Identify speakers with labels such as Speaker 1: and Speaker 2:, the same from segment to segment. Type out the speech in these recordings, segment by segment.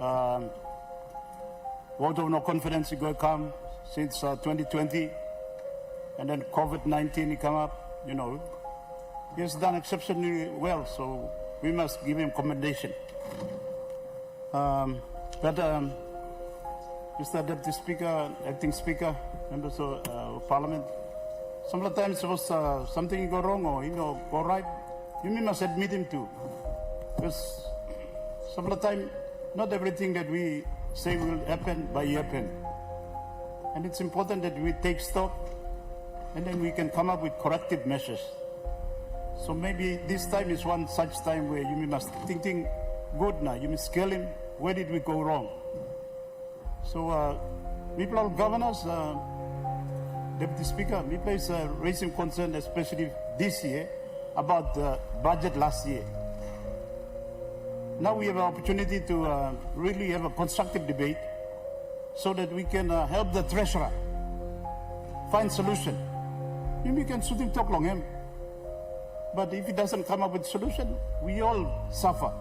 Speaker 1: Vote of no confidence is going to come since 2020, and then COVID-19 come up, you know. He's done exceptionally well, so we must give him commendation. Mr. Deputy Speaker, Acting Speaker, members of Parliament, sometimes suppose something go wrong or go right, you must admit him too. Because sometimes not everything that we say will happen by happen. And it's important that we take stock and then we can come up with corrective measures. So maybe this time is one such time where you must thinking good now, you must scale him, where did we go wrong? So people are governors, Deputy Speaker, me is raising concern, especially this year, about the budget last year. Now we have an opportunity to really have a constructive debate so that we can help the treasurer find solution. We can shoot him talk long him, but if he doesn't come up with solution, we all suffer.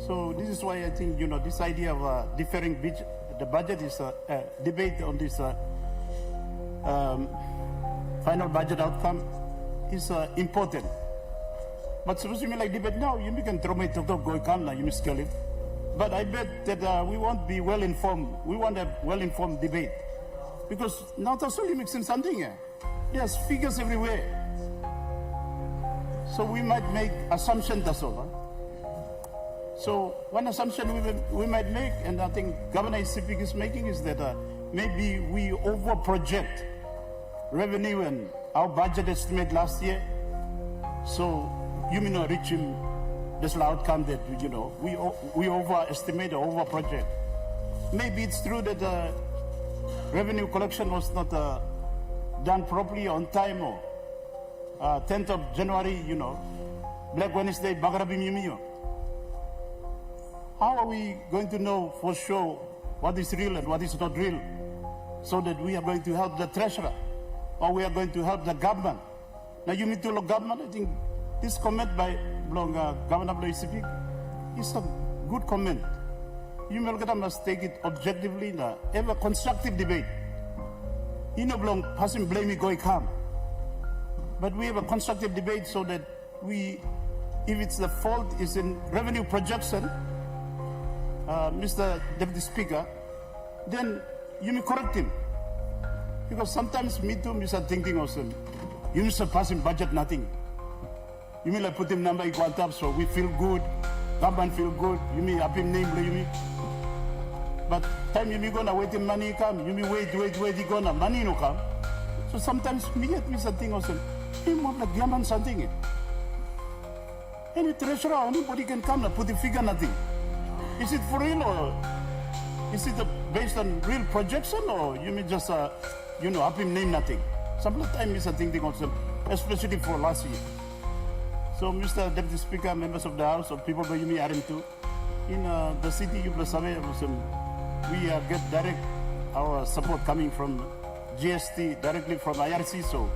Speaker 1: So this is why I think this idea of deferring the budget is a debate on this final budget outcome is important. But suppose you like debate now, you can throw me to go come now, you must scale it. But I bet that we won't be well informed. We want a well informed debate. Because now that's only mixing something here. There's figures everywhere. So we might make assumptions, that's all. So one assumption we might make, and I think Governor Isipik is making, is that maybe we over-project revenue and our budget estimate last year. So you may not reach him this outcome that we overestimate or over-project. Maybe it's true that revenue collection was not done properly on time, or 10th of January, Black Wednesday, Bagarabim Yimiyo. How are we going to know for sure what is real and what is not real, so that we are going to help the treasurer or we are going to help the government? Now you need to look government. I think this comment by Governor Isipik is a good comment. You must take it objectively, have a constructive debate. Belong passing blame going come. But we have a constructive debate so that if it's the fault is in revenue projection, Mr. Deputy Speaker, then you may correct him. Because sometimes me too, Mr. thinking also, you may passing budget nothing. You may put him number equal up so we feel good, government feel good, you may up him name, you may. But time you may gonna wait till money come, you may wait, he gonna, money no come. So sometimes me get Mr. thing also, he want like Yaman something. Any treasurer, anybody can come and put the figure nothing. Is it for real or is it based on real projection, or you may just, up him name nothing? Sometimes Mr. thinking also, especially for last year. So Mr. Deputy Speaker, members of the House, or people by me are into, in the city, we get direct our support coming from GST, directly from IRC, so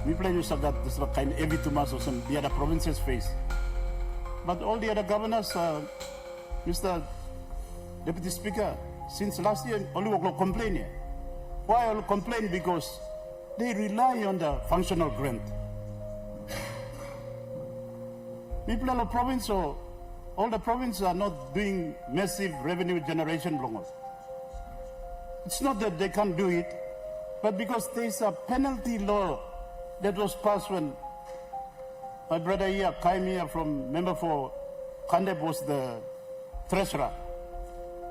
Speaker 1: we plan to that this kind of every 2 months or some the other provinces face. But all the other governors, Mr. Deputy Speaker, since last year, only will complain here. Why all complain? Because they rely on the functional grant. People of the province, or all the provinces are not doing massive revenue generation longer. It's not that they can't do it, but because there's a penalty law that was passed when my brother here, came here from member for Kandep was the treasurer,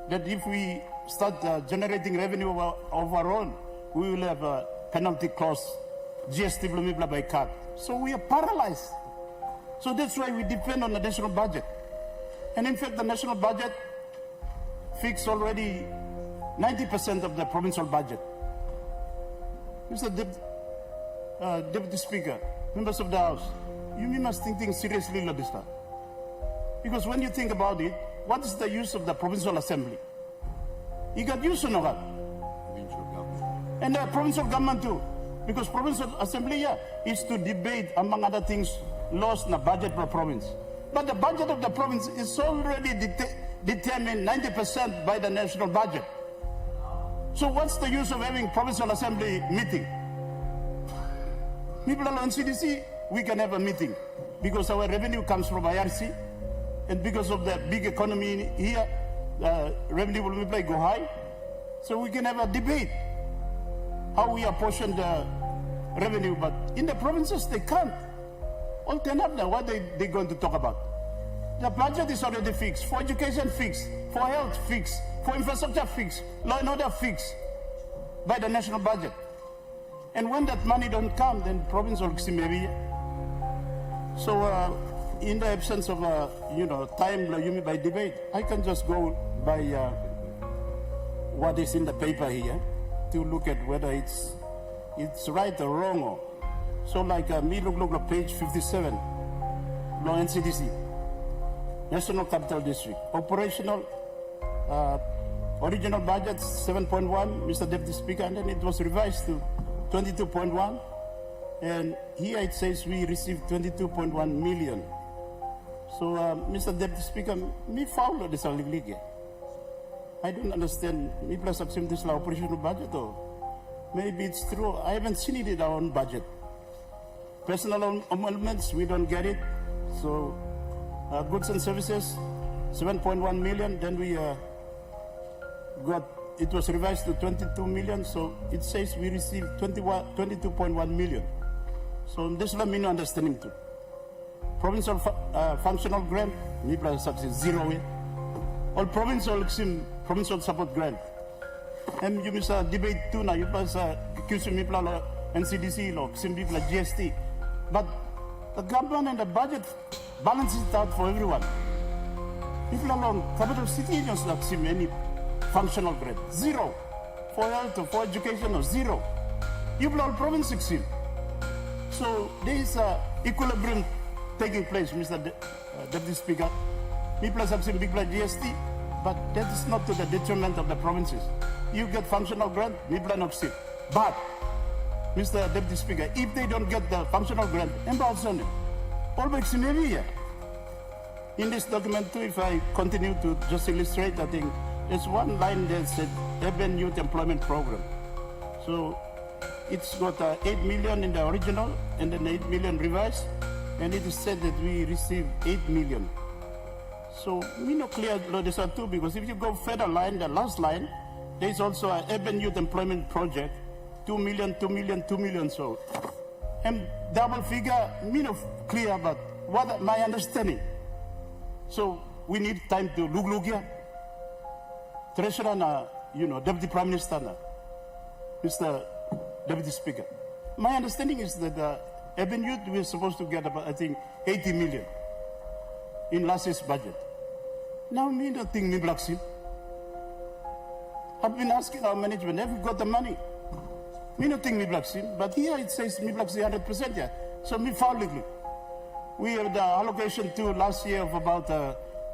Speaker 1: that if we start generating revenue of our own, we will have a penalty clause, GST blah by cut. So we are paralyzed. So that's why we depend on the national budget. And in fact, the national budget fixed already 90% of the provincial budget. Mr. Deputy Speaker, members of the House, you must think seriously about this stuff. Because when you think about it, what is the use of the provincial assembly? You got use or not? Provincial government. And the provincial government too. Because provincial assembly, is to debate, among other things, laws in the budget per province. But the budget of the province is already determined 90% by the national budget. So what's the use of having provincial assembly meeting? People on NCDC, we can have a meeting because our revenue comes from IRC, and because of the big economy here, revenue will go high. So we can have a debate how we apportion the revenue, but in the provinces they can't. All turn up now, what they going to talk about? The budget is already fixed, for education fixed, for health fixed, for infrastructure fixed, law and order fixed by the national budget. And when that money don't come, then province will see maybe. So in the absence of time by debate, I can just go by what is in the paper here to look at whether it's right or wrong. So like me look page 57, law NCDC, National Capital District, operational original budget 7.1, Mr. Deputy Speaker, and then it was revised to 22.1, and here it says we received 22.1 million. So Mr. Deputy Speaker, me follow this league. I don't understand. Me plus accept this operational budget, or maybe it's true. I haven't seen it in our own budget. Personal emoluments, we don't get it. So goods and services, 7.1 million. Then we it was revised to 22 million. So it says we received 22.1 million. So this let me know understanding too. Provincial functional grant, me plus subsidy, zero. All provincial support grant. And you miss a debate too now. You plus accuse me plus NCDC law, simply plus GST. But the government and the budget balances it out for everyone. People alone, capital city just not see any functional grant. Zero. For health or for education or zero. You all province succeed. So there is equilibrium taking place, Mr. Deputy Speaker. Me plus subsidy, big plus GST, but that is not to the detriment of the provinces. You get functional grant, me plus not sit. But Mr. Deputy Speaker, if they don't get the functional grant, embarrass on it. Always in every year. In this document too, if I continue to just illustrate, I think there's one line that said Urban Youth Employment Program. So it's got 8 million in the original and then 8 million revised, and it is said that we received 8 million. So we know clear these are two, because if you go further line, the last line, there's also an Urban Youth Employment Project, 2 million, 2 million, 2 million. So, and double figure, clear about what my understanding. So we need time to look here. Treasurer, Deputy Prime Minister, Mr. Deputy Speaker. My understanding is that Urban Youth, we're supposed to get about, I think, 80 million in last year's budget. Now, me don't think me black seal. I've been asking our management, have we got the money? Me don't think me black seal, but here it says me black seal 100%, yeah. So me foully. We have the allocation to last year of about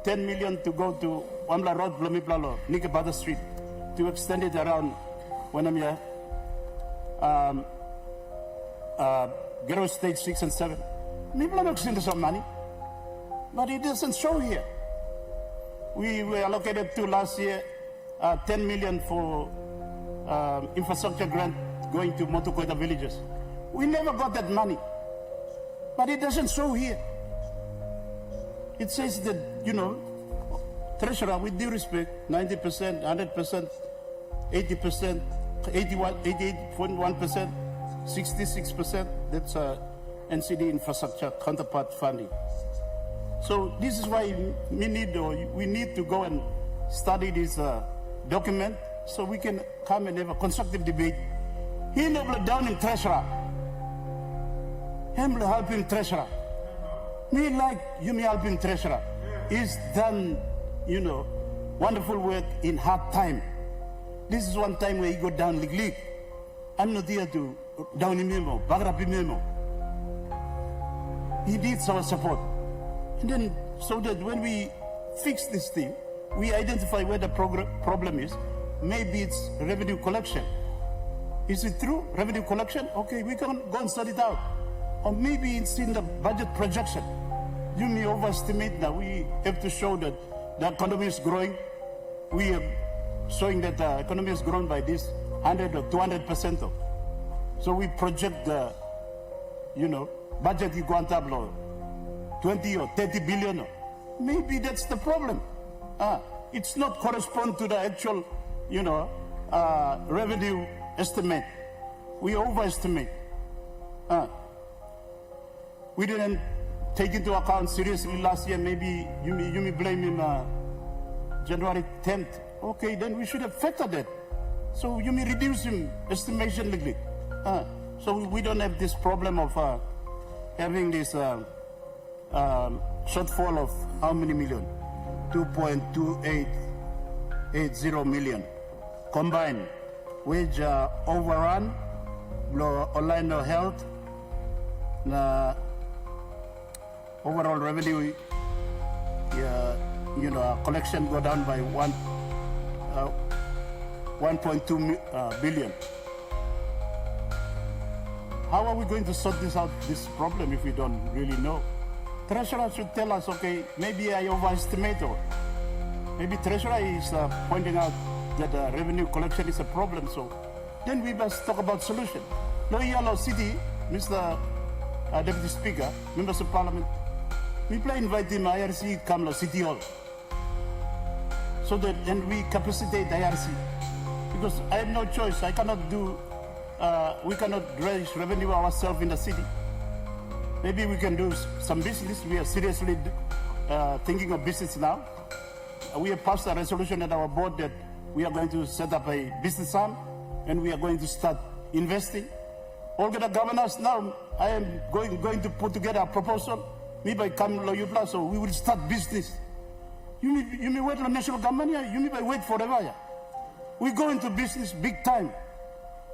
Speaker 1: 10 million to go to Wambla Road, Blomiplalo, Nikabada Street, to extend it around when I'm here. Ghetto Stage 6 and 7. Maybe I'm not seeing some money, but it doesn't show here. We were allocated to last year 10 million for infrastructure grant going to Motokoita villages. We never got that money, but it doesn't show here. It says that, Treasurer, with due respect, 90%, 100%, 80%, 88.1%, 66%, that's NCD infrastructure counterpart funding. So this is why we need to go and study this document so we can come and have a constructive debate. He never down in Treasurer. Him helping Treasurer. Me like you me helping Treasurer. He's done, wonderful work in hard time. This is one time where he go down league. I'm not here to down him memo, bagrapi memo. He needs our support. And then, so that when we fix this thing, we identify where the problem is. Maybe it's revenue collection. Is it true, revenue collection? Okay, we can go and study it out. Or maybe it's in the budget projection. You may overestimate now. We have to show that the economy is growing. We are showing that the economy has grown by this 100 or 200%. So we project the, budget you go on tableau, 20 or 30 billion. Maybe that's the problem. It's not correspond to the actual, revenue estimate. We overestimate. We didn't take into account seriously last year. Maybe you may blame him January 10th. Okay, then we should have factored that. So you may reduce him estimation lately. So we don't have this problem of having this shortfall of how many million? 2.2880 million. Combined wage overrun, online health, overall revenue, collection go down by 1.2 billion. How are we going to sort this problem if we don't really know? Treasurer should tell us, okay, maybe I overestimate, or maybe Treasurer is pointing out that revenue collection is a problem, so then we must talk about solution. Loyal City, Mr. Deputy Speaker, members of Parliament, we invite him IRC come to City Hall, so that and we capacitate IRC, because I have no choice. I cannot do. We cannot raise revenue ourselves in the city. Maybe we can do some business. We are seriously thinking of business now. We have passed a resolution at our board that we are going to set up a business arm, and we are going to start investing. All the governors now, I am going to put together a proposal. Maybe I come to Yupla, so we will start business. You may wait for national government, you may wait forever. Yeah. We go into business big time.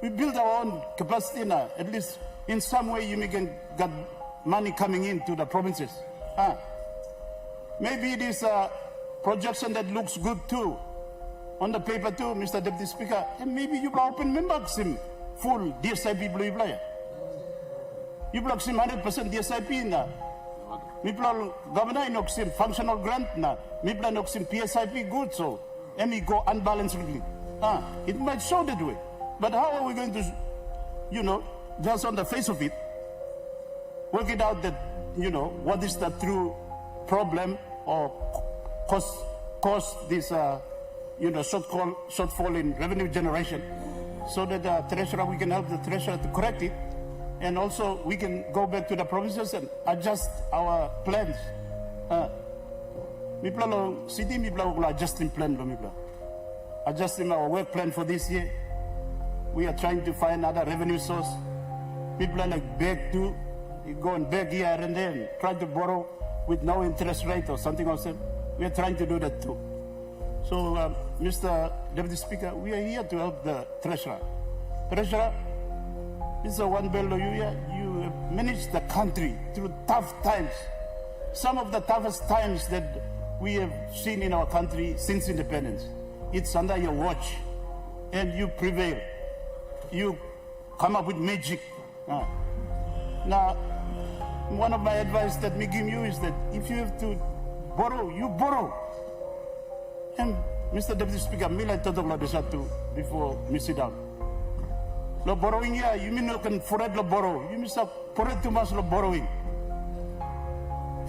Speaker 1: We build our own capacity now. At least in some way you may get money coming into the provinces. Maybe it is a projection that looks good too, on the paper too, Mr. Deputy Speaker. And maybe you open members in full DSIP blue player. You block him 100% DSIP na. Mi plan governor inox him functional grant na. Mi plan inox him PSIP good, so and we go unbalancedly. It might show that way. But how are we going to, just on the face of it, work it out that, what is the true problem or cause this, shortfall in revenue generation, so that the treasurer, we can help the treasurer to correct it, and also we can go back to the provinces and adjust our plans. Mi plan city, mi plan adjusting plan, adjusting our work plan for this year. We are trying to find other revenue source. People are like beg too. You go and beg here and then, try to borrow with no interest rate or something else. We are trying to do that too. So, Mr. Deputy Speaker, we are here to help the Treasurer. Treasurer, this is a one bill you have managed the country through tough times. Some of the toughest times that we have seen in our country since independence. It's under your watch, and you prevail. You come up with magic. Now, one of my advice that me give you is that if you have to borrow, you borrow. And Mr. Deputy Speaker, me like toto this too before me sit down. Lo borrowing here, you mean you can forget lo borrow. You mean forget too much lo borrowing.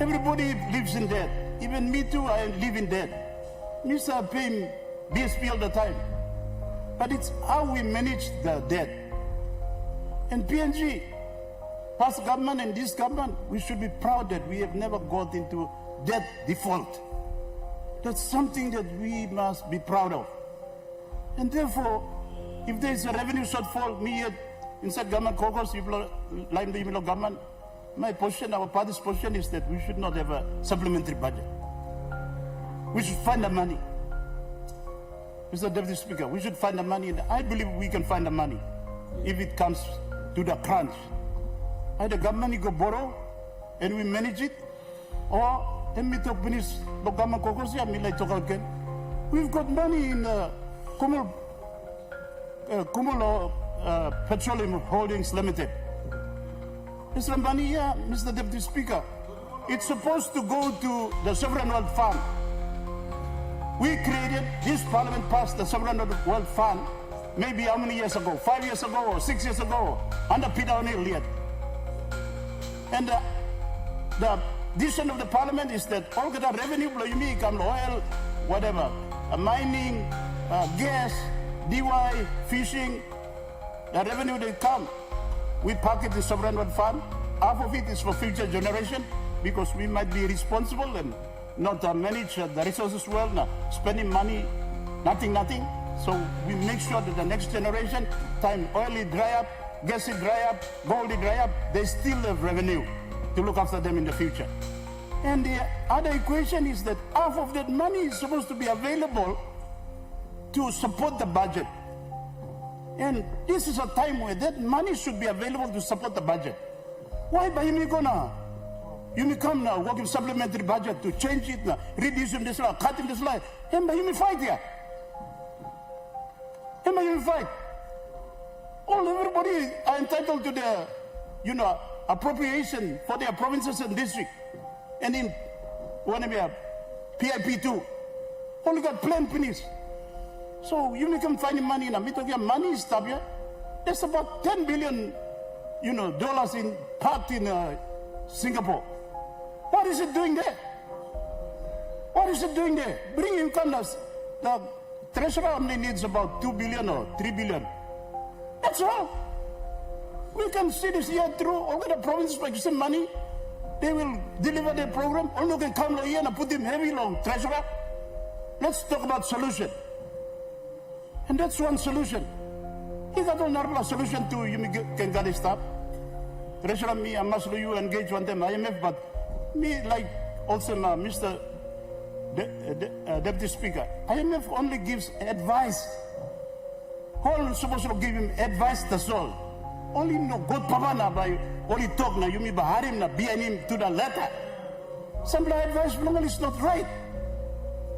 Speaker 1: Everybody lives in debt. Even me too, I live in debt. Me start paying BSP all the time. But it's how we manage the debt. And PNG, past government and this government, we should be proud that we have never got into debt default. That's something that we must be proud of. And therefore, if there is a revenue shortfall, me here inside government caucus, line the government, my position, our party's position is that we should not have a supplementary budget. We should find the money. Mr. Deputy Speaker, we should find the money, and I believe we can find the money if it comes to the crunch. Either government go borrow and we manage it, or we've got money in Kumulo Petroleum Holdings Limited. There's some money here, Mr. Deputy Speaker. It's supposed to go to the Sovereign Wealth Fund. We created, this parliament passed the Sovereign Wealth Fund maybe how many years ago? 5 years ago or 6 years ago, under Peter O'Neill yet. And the decision of the parliament is that all the revenue, come oil, whatever, mining, gas, DY, fishing, the revenue they come, we park it in the Sovereign Wealth Fund. Half of it is for future generation because we might be responsible and not manage the resources well, spending money, nothing. So we make sure that the next generation, time oil is dry up, gas is dry up, gold is dry up, they still have revenue to look after them in the future. And the other equation is that half of that money is supposed to be available to support the budget. And this is a time where that money should be available to support the budget. Why by you gonna? You come now, work with supplementary budget to change it, reduce this law, cut in this law, and by you fight here. And by you fight. Everybody are entitled to the, appropriation for their provinces and districts. And in PIP2, only got plain pennies. So you can find money in a money is here. There's about $10 billion, dollars in parked in Singapore. What is it doing there? What is it doing there? Bring income. The treasurer only needs about 2 billion or 3 billion. That's all. We can see this year through. All the provinces like some money. They will deliver their program. Only can come here and put them heavy on treasurer. Let's talk about solution. And that's one solution. You got another solution to you can get it stop. Treasurer me, I must you engage one time IMF, but me like also Mr. Deputy Speaker, IMF only gives advice. All supposed to give him advice, that's all. Only no good papa na by only talk na you me baharim na behind him to the letter. Some advice is not right.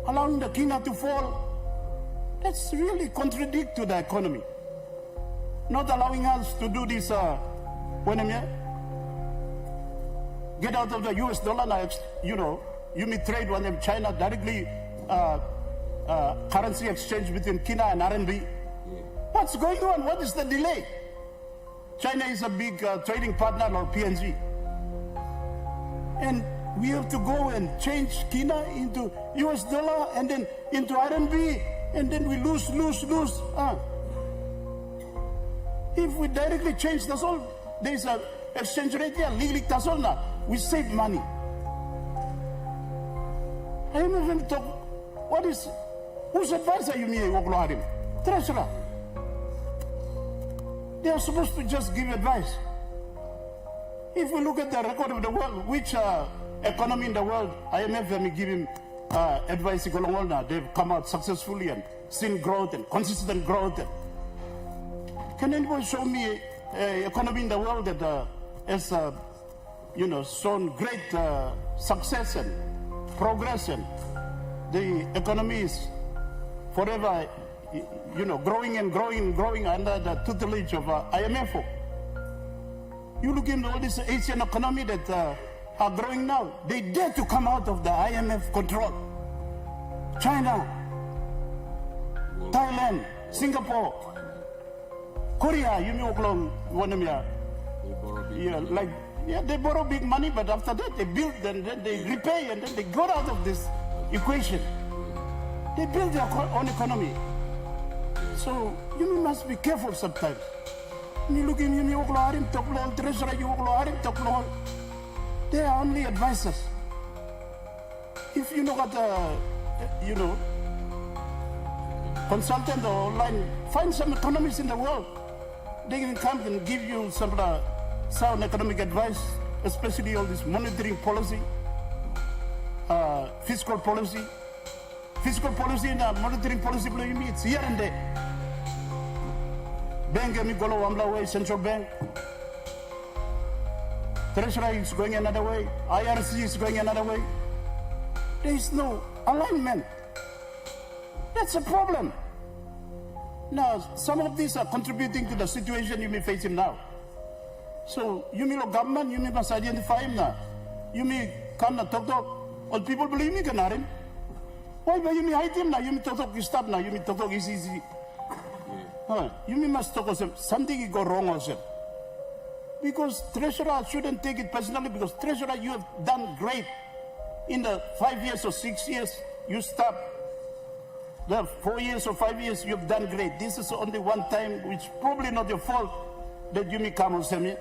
Speaker 1: Allowing the kina to fall. That's really contradict to the economy. Not allowing us to do this get out of the US dollar now, you may trade with them China directly currency exchange between Kina and RMB. What's going on? What is the delay? China is a big trading partner of PNG. And we have to go and change Kina into US dollar and then into RMB and then we lose. If we directly change, that's all. There's an exchange rate here, legally, that's all now. We save money. I don't even talk. Whose advice are you me, Okloharim? Treasurer. They are supposed to just give advice. If we look at the record of the world, which economy in the world, IMF may give him advice. They've come out successfully and seen growth and consistent growth. Can anybody show me an economy in the world that has shown great success and progress, and the economy is forever, growing under the tutelage of IMF. You look into all this Asian economy that are growing now. They dare to come out of the IMF control. China, Thailand, Singapore, Korea, they borrow big money, but after that they build and then they repay and then they got out of this equation. They build their own economy. So you must be careful sometimes. You look in they are only advisors. If you look at consultant or online, find some economists in the world. They can come and give you some sound economic advice, especially all this monetary policy, fiscal policy. Fiscal policy and monetary policy, it's here and there. Bank and go away, central bank. Treasury is going another way. IRC is going another way. There is no alignment. That's a problem. Now, some of these are contributing to the situation you may face him now. So, you may look government, you may must identify him now. You may come and talk. All people believe me, Kanarin. Why you me hide him now? You me talk, you stop now. You me talk is easy. You me must talk also. Something go wrong also. Because treasurer shouldn't take it personally, because treasurer, you have done great. In the 5 years or 6 years, you stop. The 4 years or 5 years, you have done great. This is only one time, which probably not your fault, that you may come and say me.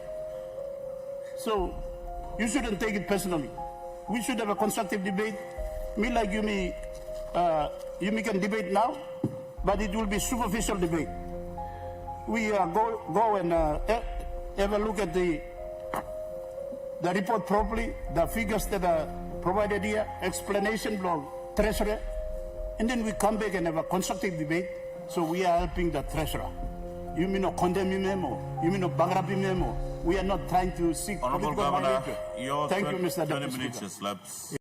Speaker 1: So you shouldn't take it personally. We should have a constructive debate. Me like you may can debate now, but it will be superficial debate. We go and have a look at the report properly, the figures that are provided here, explanation from treasurer, and then we come back and have a constructive debate. So we are helping the treasurer. You mean not condemn him or you mean not bankrupt him or we are not trying to seek
Speaker 2: Honorable
Speaker 1: political
Speaker 2: Governor,
Speaker 1: mileage.
Speaker 2: your
Speaker 1: Thank you, Mr.
Speaker 2: 20
Speaker 1: Deputy
Speaker 2: minutes
Speaker 1: Speaker.
Speaker 2: has lapsed.